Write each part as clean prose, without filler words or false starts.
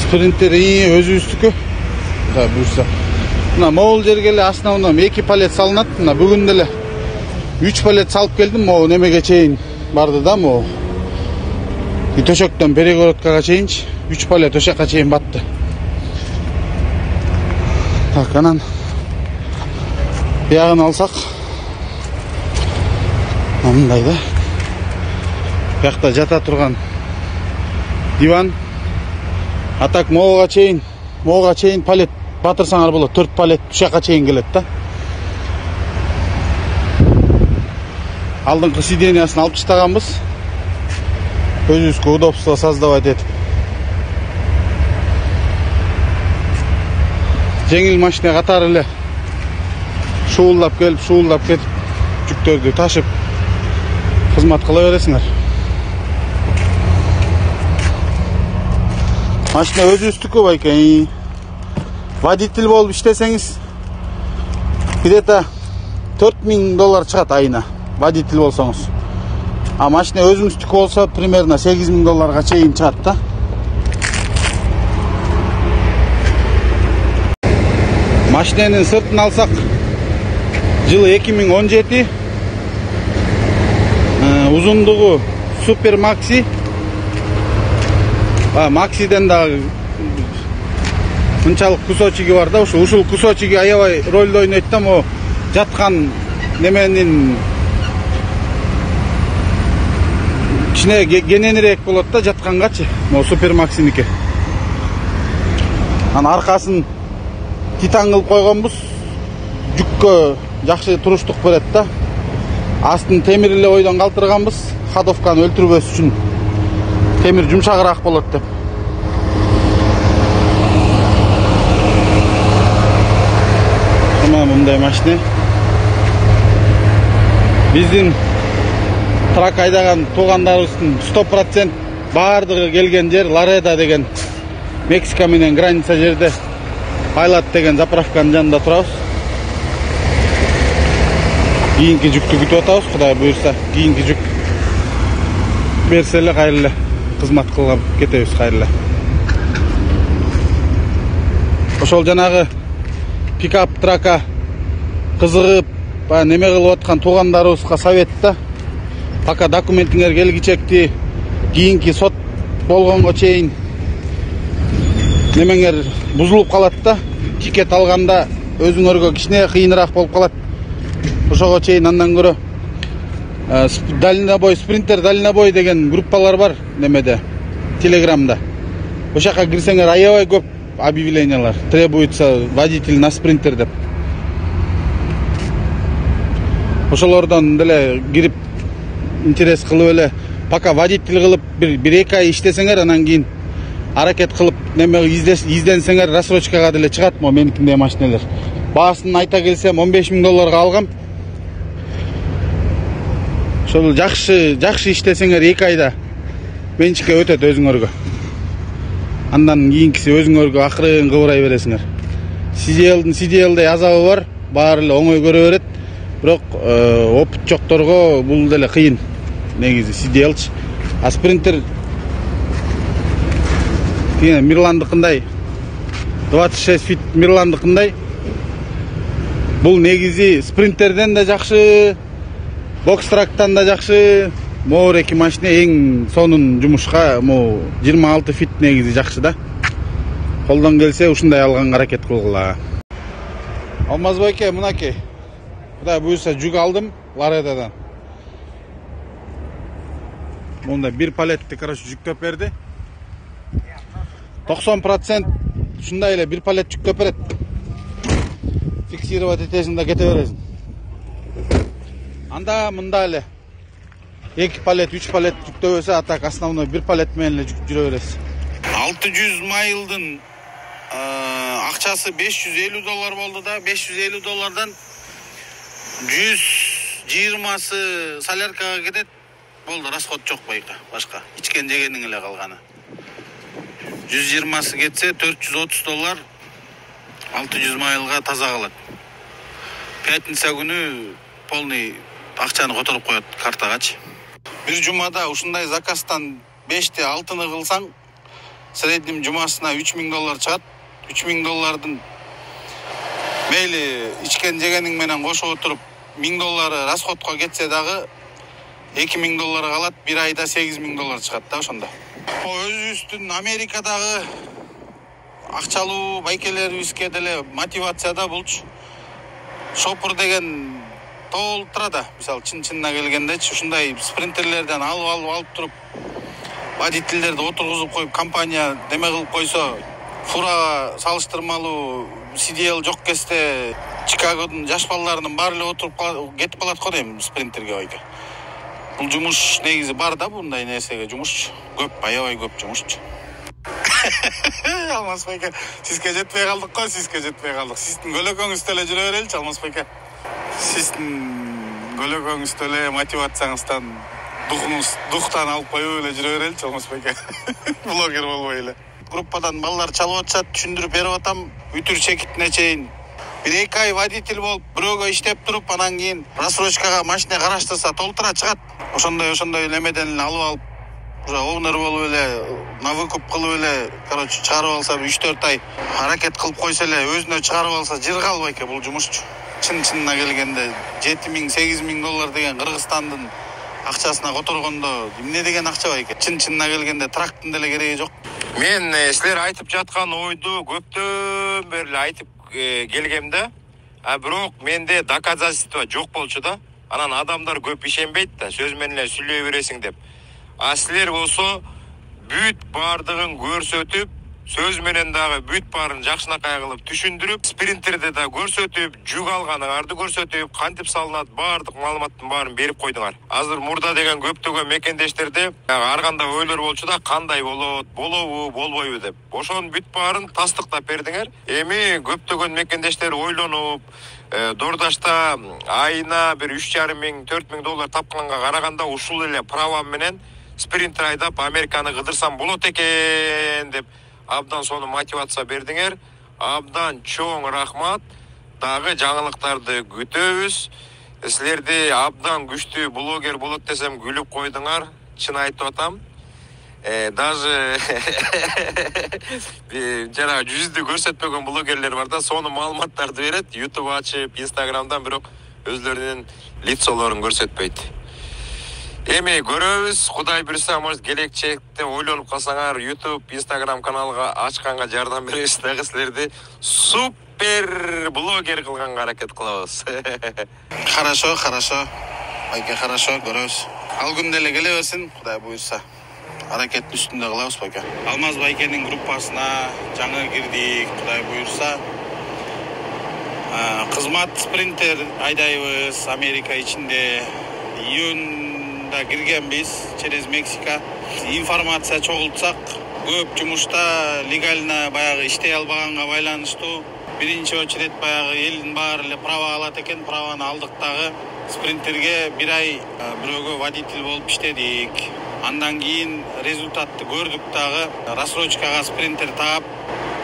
Sprinter өзүбүздүкү. Да, буюрса. Мына могул жерге эле основном 2 палет салынат. Мына бүгүн деле 3 палет салып келдим. Могу немеге чейин барды да, могу. И төшөктөн перегородкага чейинчи 3 палет ошакка чейин батты. Так, анан биягын алсак. Мындай да. Биякта жата турган диван. Атак могуга чейин палет батырсаңар болот. 4 палет ушакка чейин келет да. Алдыңкы сидениясын алып таштаганбыз. Өзүбүзгө удобство создавать этип. Жеңил машина катары эле шуулдап келип, шуулдап кетип, жүктөрдү ташып кызмат кыла бересиңер. Машина өзүбүздүкү байке. Водитель болуп иштесеңиз, где-то $4000 чыгат айына. Водитель болсоңуз. А машина өзүбүздүкү болсо примерно $8000 чейин чыгат да. Машинанын сыртын алсак, жылы 2017. Узундугу Супер Макси. Максиден да мынчалык кусочиги бар да, ушул кусочиги аябай ролду ойнойт да, мо жаткан неменин кичине кененирээк болот да жаткангачы, мо Супер Максиники. Анан аркасын титан кылып койгонбуз. Жүккө жакшы туруштук берет да. Астын темир эле ойдон калтырганбыз, ходовканы өлтүрбөс үчүн. Темир жумшагыраак болот деп. Мындай машина. Биздин трак айдаган туугандарыбыздын 100% баардыгы келген жер Ларедо деген Мексика менен граница жерде Пайлот деген заправканын жанында турабыз. Кийинки жүктү күтүп атабыз, Кудай буйрса. Кийинки жүк берсе эле кайра эле кызмат кылып кетебиз кайра эле. Ошол жанагы пикап трака кызыгып, неме кылып аткан туугандарыбызга совет да. Пока документиңер келгичекти, кийинки сот болгонго чейин немеңер бузулуп калат да. Тикет алганда өзүңөргө кичине кыйыныраак болуп калат. Ошого чейин андан көрө дальнобой, спринтер дальнобой деген группалар бар немеде, Телеграмда. Ошака кирсеңер аябай көп объявлениялар. Требуется водитель на спринтер деп. Ошолордон деле кирип интерес кылып эле, пока водитель кылып бир 2 ай иштесеңер, анан кийин аракет кылып неме изденсеңер рассрочкага деле чыгат мо меникиндей машиналар. Баасын айта келсем $15000 алгам. Ошол жакшы иштесеңер 2 айда менчикке өтөт өзүңөргө. Андан кийинкиси өзүңөргө акырын кыбырай бересиңер. CDL'дей азабы бар, баары эле оңой көрө берет. Бирок опыт жокторго бул деле кыйын. Негизи CDL'чы. А спринтер Мирландыкындай 26 фит Мирландыкындай. Бул негизи спринтерден да жакшы, бокс-трактан да жакшы. Могу эки машина эң сонун жумушка 26 фит негизи жакшы да. Колдон келсе ушундай алганга аракет кылгыла. Алмаз байке, мынакей. Кудай буйрса жүк алдым Ларедодан. Мында бир палетти жүктөп берди. 90% ушундай эле бир палет жүктөп берет. Фиксировать этесиң да кете бересиң. Анда мында эле 2 палет, 3 палет жүктөбөсө, а так основной бир палет менен эле жүрө бересиз. 600 майлдын акчасы $550 болду да, $550 120сы соляркага кетет. Болду, расход жок байка, башка. Ичкен жегениң эле калганы. 120сы кетсе $430 600 майлга таза калат. Пятница күнү полный акчаны которуп коет картагачы. Бир жумада ушундай заказдан 5 алтыны кылсаң среднем жумасына $3000 чыгат. $3000 мейли ичкен жегениң менен кошуп отуруп $1000 расходко кетсе дагы $2000 калат. Bir айда $8000 чыгат да ошондо. Өзүбүздүн Америкадагы акчалуу байкелерибизге деле мотивацияда булчу шопур деген толтура да. Мисалы чын-чынына келгендечи ушундай спринтерлерден алып туруп водительдерди отургузуп коюп компания неме кылып койсо, фурага салыштырмалуу CDL жок кезде Чикагодун жаш балдарынын баары эле отуруп кетип калат го дейм спринтерге ойго. Бул жумуш негизи бар да, мындай нерсеге жумуш көп, аябай көп жумушчу. Алмаз байке, сизге жетпей калдык го, Сиздин көлөкөңүздө эле жүрө береличи, Алмаз байке. Сиздин көлөкөңүздө эле мотивацияңыздан духтан алып коюп эле жүрө береличи, Алмаз байке. Блогер болбой эле. Группадан балдар чалып атышат, түшүндүрүп берип атам, үтүр чекитине чейин. 1-2 ай водитель болуп, бирөөгө иштеп туруп, анан кийин рассрочкага машина караштырса толтура чыгат. Ошондой немеден эле алып алып, уже овнер болуп эле, на выкуп кылып эле, чыгарып алса 3-4 ай аракет кылып койсо эле, өзүнө чыгарып алса жырга албайт экен бул жумушчу. Чын-чынына келгенде $7000-$8000 деген Кыргызстандын акчасына которгондо эмне деген акча байке. Чын-чынына келгенде трактын деле кереги жок. Мен силер айтып жаткан ойду көптөн бери айтып келгемде, бирок менде доказательство жок болчу да. Анан адамдар көп ишенбейт да, сөз менен эле сүйлөй бересиң деп. Силер болсо бүт бардыгын көрсөтүп, сөз менен дагы бүт баарын жакшынакай кылып түшүндүрүп, спринтерде да көрсөтүп, жүк алганыңарды көрсөтүп, кантип салынат баардык маалыматтын баарын берип койдуңар. Азыр мурда деген көптөгөн мекендештерде ар кандай ойлор болчу да, кандай болобу, болбойбу деп. Ошонун бүт баарын тастыктап бердиңер. Эми көптөгөн мекендештер ойлонуп, Дордашта айына bir $3,500-4,000 тапканга караганда ушул эле правам менен спринтер айдап Американы кыдырсам болот экен деп абдан сону мотивация бердиңер. Абдан чоң рахмат. Дагы жаңылыктарды күтөбүз. Силерди абдан күчтүү блогер болот десем күлүп койдуңар. Чын айтып атам. Даже жана жүздү көрсөтпөгөн блогерлер бар да, сону маалыматтарды берет, YouTube ачып, Instagramдан, бирок өзлөрүнүн лицолорун көрсөтпөйт. Эми көрөбүз, Кудай буйрса, может келечекте ойлонуп калсаңар, YouTube, Instagram каналга ачканга жардам беребиз, дагы силерди супер блогер кылганга аракет кылабыз. Хорошо. Байке, хорошо, көрөбүз. Ал күн деле келе берсин, Кудай буйрса. Аракеттин үстүндө кылабыз байке. Алмаз байкенин группасына жаңы кирдик, Кудай буйрса. Кызмат спринтер айдайбыз Америка ичинде. Июнда киргенбиз через Мексика. Информация чогултсак, көп жумушта легально баягы иштей албаганга байланыштуу. Биринчи очеред баягы элдин баары эле права алат экен, праваны алдык дагы. Спринтерге 1 ай бирөөгө водитель болуп иштедик. Андан кийин результатты көрдүк дагы. Рассрочкага спринтер таап,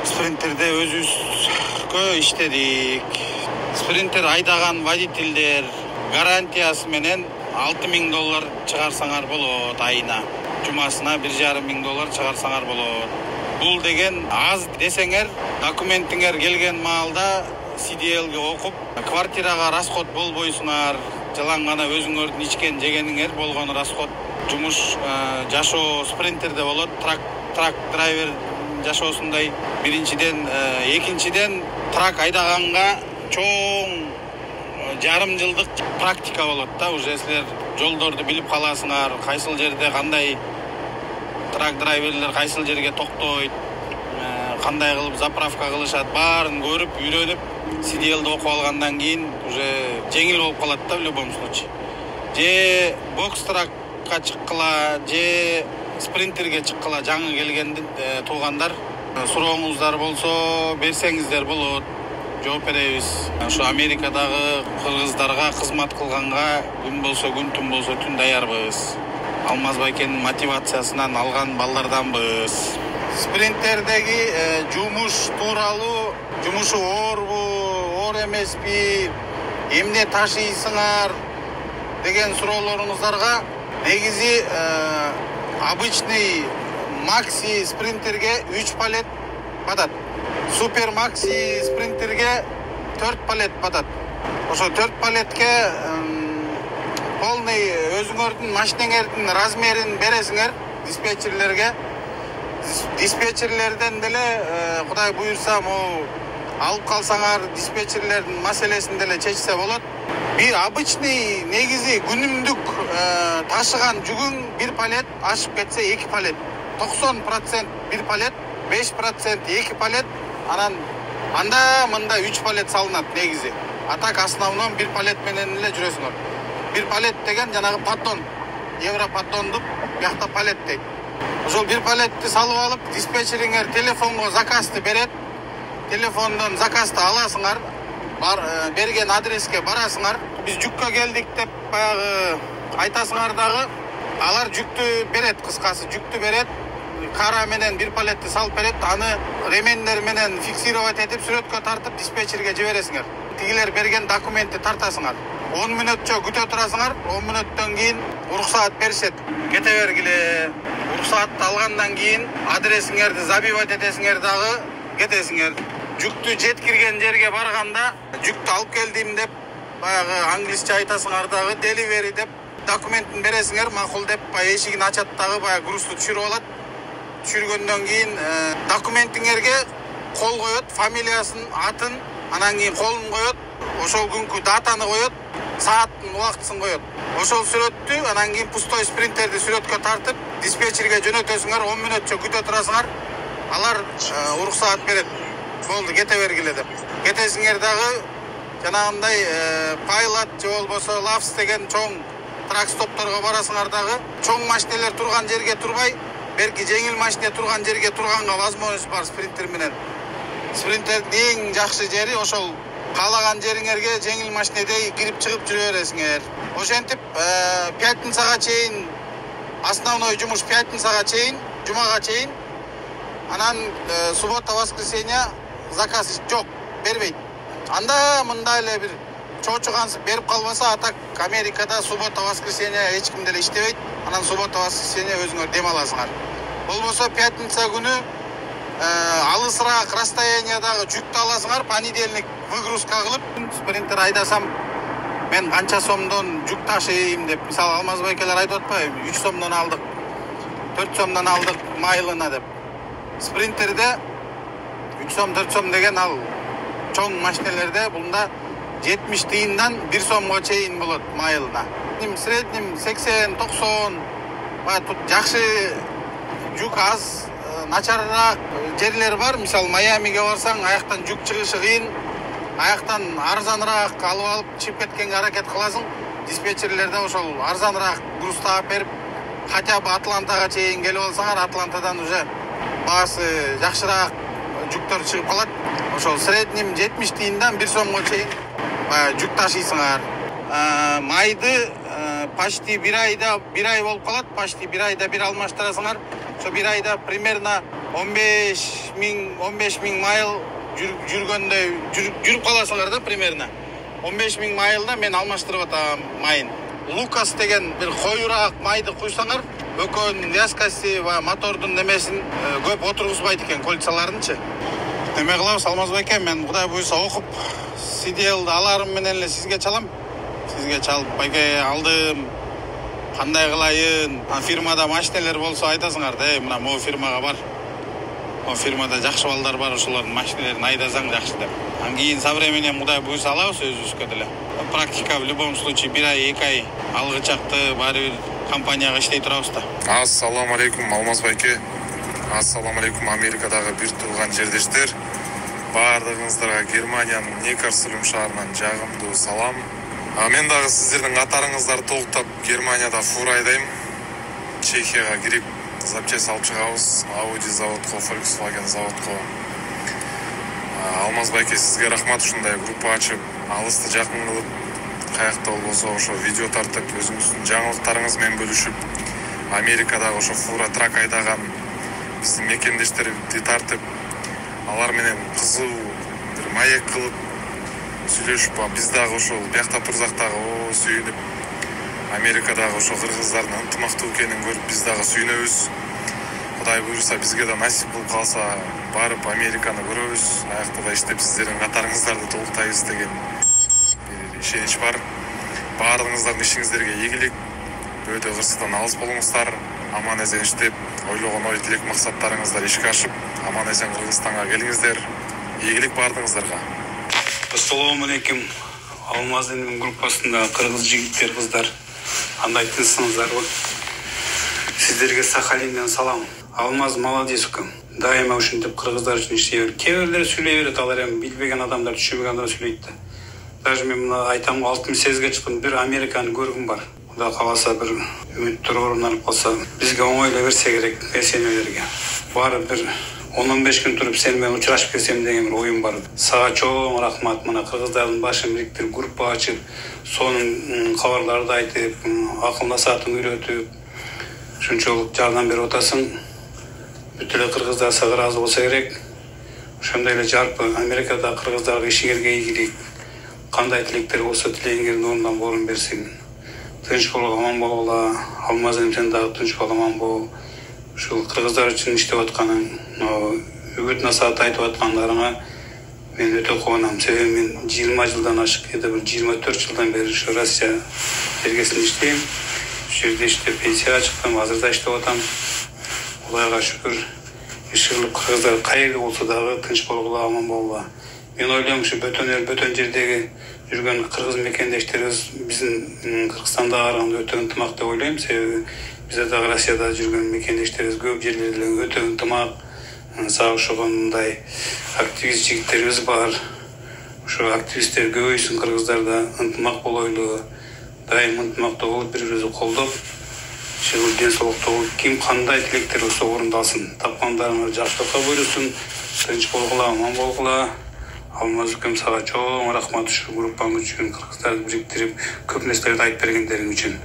спринтерде өзүбүзгө иштедик. Спринтер айдаган водительдер гарантиясы менен $6,000 чыгарсаңар болот айына. Жумасына $1,500 чыгарсаңар болот. Бул деген аз десеңер, документиңер келген маалда CDL-ге окуп, квартирага расход болбойсуңар, жалаң гана өзүңөрдүн ичкен жегениңер болгон расход. Жумуш жашоо спринтерде болот, трак драйвер жашоосундай. Биринчиден, экинчиден трак айдаганга чоң жарым жылдык практика болот да. Уже силер жолдорду билип каласыңар, кайсыл жерде кандай трак драйверлер кайсыл жерге токтойт, кандай кылып заправка кылышат, баарын көрүп, үйрөнүп, CDL-ди окуп алгандан кийин уже жеңил болуп калат да в любом случае. Же бокс-тракка чыккыла, же спринтерге чыккыла жаңы келген туугандар, сурооңуздар болсо берсеңиздер болот. Жооп беребиз. Ошо Америкадагы кыргыздарга кызмат кылганга күн болсо күн, түн болсо түн даярбыз. Алмаз байкенин мотивациясынан алган балдарданбыз. Спринтердеги жумуш тууралуу, жумушу оорбу, оор эмеспи, эмне ташыйсыңар деген суроолоруңуздарга негизи обычный Maxi Sprinterге 3 палет батат. Супер Maxi Sprinterге 4 палет батат. Ошо 4 палетке полный өзүңөрдүн машинеңердин размерин бересиңер диспетчерлерге. Диспетчерлерден деле Кудай буйрса алып калсаңар диспетчерлердин маселесин деле чечсе болот. Bir обычный негизи күнүмдүк ташыган жүгүң 1 палет, ашып кетсе 2 палет. 90% 1 палет, 5% 2 палет, анан анда мында 3 палет салынат негизи. А так основном 1 палет менен эле жүрөсүңөр. 1 палет деген жанагы поддон, евро поддонду бuyakta палет дейт. Ошол 1 палетти салып алып, диспетчериңер телефонго заказды берет. Телефондон заказды аласыңар. Берген адреске барасыңар. Биз жүккө келдик деп баягы айтасыңар дагы. Алар жүктү берет, кыскасы жүктү берет. Кара менен 1 палетти салып берет. Аны ремендер менен фиксировать этип сүрөткө тартып диспетчерге жибересиңер. Тигилер берген документти тартасыңар. 10 мүнөтчө күтө турасыңар. 10 мүнөттөн кийин уруксаат беришет. Кете бергиле. Уруксаатты алгандан кийин адресиңерди забивать этесиңер дагы кетесиңер. Жүктү жеткирген жерге барганда жүктү алып келдим деп баягы англисче айтасыңар дагы delivery деп документин бересиңер, макул деп эшигин ачат дагы баягы грузду түшүрүп алат. Түшүргөндөн кийин документиңерге кол коет, фамилиясын, атын, анан кийин колун коет, ошол күнкү датаны коет, сааттын убактысын коет. Ошол сүрөттү анан кийин пустой спринтерди сүрөткө тартып диспетчерге жөнөтөсүңөр, 10 мүнөтчө күтө турасыңар. Алар уруксаат берет. Болду, кете бергиле деп. Кетесиңер дагы жанагындай Pilot же болбосо Lafs деген чоң трак-стопторго барасыңар дагы. Чоң машинелер турган жерге турбай, берки жеңил машине турган жерге турганга возможность бар спринтер менен. Спринтердин эң жакшы жери ошол каалаган жериңерге жеңил машинедей кирип чыгып жүрө бересиңер. Ошентип пятницага чейин основной жумуш пятницага чейин, жумага чейин. Анан суббота, воскресенье заказ жок, бербейт. Анда мында эле бир чоочугансып берип калбаса, а так Америкада суббота, воскресенье эч ким деле иштебейт. Анан суббота, воскресенье өзүңөр дем аласыңар. Болбосо пятница күнү алысыраак расстояниядагы жүктү аласыңар, понедельник выгрузка кылып, спринтер айдасам мен канча сомдон жүк ташыйм деп, мисалы Алмазбайкелер айтып атпайбы, 3 сомдон алдык, 4 сомдон алдык майлына деп. Спринтерде 3 сом, 4 сом деген ал чоң машинелерде бунда 70 тиындан 1 сомго чейин болот майлына. Средним 80-90 тут жакшы жүк аз, начарыраак жерлер бар. Мисалы Майамиге барсаң, аяктан жүк чыгышы кыйын, аяктан арзаныраак алып алып чыгып кеткенге аракет кыласың. Диспетчерлерде ошол арзаныраак груз таап берип, хотя бы Атлантага чейин келип алсаңар, Атлантадан уже баасы жакшыраак жүктөр чыгып калат. Ошол средним 70 тиындан 1 сомго чейин жүк ташыйсыңар. Майды почти 1 ай болуп калат, почти 1 айда бир алмаштырасыңар. Ошо 1 айда примерно 15 миң майл жүргөндөй жүрүп каласыңар да примерно. 15 миң майлда мен алмаштырып атам майын. Лукас деген бир коюраак майды куйсаңар, өкөнүн вязкасы ва мотордун немесин көп отургузбайт экен, кольцаларынчы. Неме кылабыз, Алмазбайке, мен Кудай буйрса окуп CDL-ды аларым менен эле сизге чалам. Сизге чалып, байке алдым, кандай кылайын, фирмада машинелер болсо айтасыңар да, мына могу фирмага бар. О фирмада жакшы балдар бар, ошолордун машинелерин айдасаң жакшы деп. Анан кийин со временем Кудай буйрса алабыз өзүбүзгө деле. Практика в любом случае 1 ай, 2 ай алгычакты баары бир компанияга иштей турабыз да. Ассаламу алейкум, Алмазбайке. Ассаламу алейкум, Америкадагы бир тууган жердештер. Баардыгыңыздарга Германиянын Некарсулум шаарынан жагымдуу салам. Мен дагы сиздердин катарыңыздарды толуктап Германияда фура айдайм. Чехияга кирип запчасть алып чыгабыз. Audi заводко, Volkswagen заводко. Алмазбайке, сизге рахмат, ушундай группа ачып, алысты жакын кылып, каякта болбосо ошо видео тартып, өзүңүздүн жаңылыктарыңыз менен бөлүшүп, Америкадагы ошо фура трак айдаган биздин мекендештерди тартып, алар менен кызуу бир маек кылып сүйлөшүп, биз дагы ошол биякта турсак дагы сүйүнүп, Америкадагы ошо кыргыздардын ынтымактуу экенин көрүп, биз дагы сүйүнөбүз. Кудай буюрса бизге да насип болуп калса барып Американы көрөбүз, аякта да иштеп сиздердин катарыңыздарды толуктайбыз деген бир ишенич бар. Баардыгыңыздардын ишиңиздерге ийгилик, бөөдө кырсыктан алыс болуңуздар, аман эсен иштеп, ойлогон ой тилек максаттарыңыздар ишке ашып, аман эсен Кыргызстанга келиңиздер. Ийгилик баардыгыңыздарга. Ассаламу алейкум. Алмаздын группасында кыргыз жигиттер, кыздар. Андай тынсыңыздарбы? Сиздерге Сахалинден салам. Алмаз молодец экен. Дайыма ушинтип кыргыздар үчүн иштей берет. Кээ бирлер сүйлөй берет, алар эми билбеген адамдар, түшүнбөгөн адамдар сүйлөйт да. Даже мен мына айтам, 68 чыккан бир Американы көргүм бар. Кудай кааласа бир үмүттөр орун алып калса, бизге оңой эле берсе керек эсенелерге. Барып бир 10-15 күн туруп сен менен учурашып келсем деген бир оюм бар. Сага чоң рахмат. Мына кыргыздардын башын бириктирип группа ачып, сонун кабарларды айтып, акылдасатын үйрөтүп, ушунчалык жардам берип атасың. Бүт эле кыргыздар сага ыраазы болсо керек. Ошондой эле жарпы Америкада кыргыздарга ишиңерге ийгилик. Кандай тилектер болсо тилегиңердин ордунан орун берсин. Тынч болуп аман болгула. Алмазым сен дагы тынч болуп аман бол. Ушул кыргыздар үчүн иштеп атканың, үгүт насаат айтып аткандарыңа мен өтө кубанам. Себеби мен 20 жылдан ашык, бир 24 жылдан бери ушу Россия бергесинде иштейм. Ушул жерде иштеп пенсияга чыктым, азыр да иштеп атам. Кудайга шүкүр. Иширлик кыргыздар кайерде болсо дагы тынч болгула, аман болгула. Мен ойлойм, ушу бөтөн жердеги жүргөн кыргыз мекендештерибиз биздин Кыргызстанда караганда өтө ынтымак деп ойлойм. Себеби бизде дагы Россияда жүргөн мекендештерибиз көп жерлерде өтө ынтымак, сага окшогондой активист жигиттерибиз бар. Ошо активисттер көбөйсүн Кыргыздарда, ынтымак болойлу, дайым ынтымакта болуп, бири-бирибизди колдоп, ушул ден соолукта болуп, ким кандай тилектер болсо орундалсын. Тапкандарыңар жакшылыкка буйрусун, тынч болгула, аман болгула. Алмаз үкем сага чоң рахмат ушу группаң үчүн, кыргыздарды бириктирип, көп нерселерди айтып бергендериң үчүн.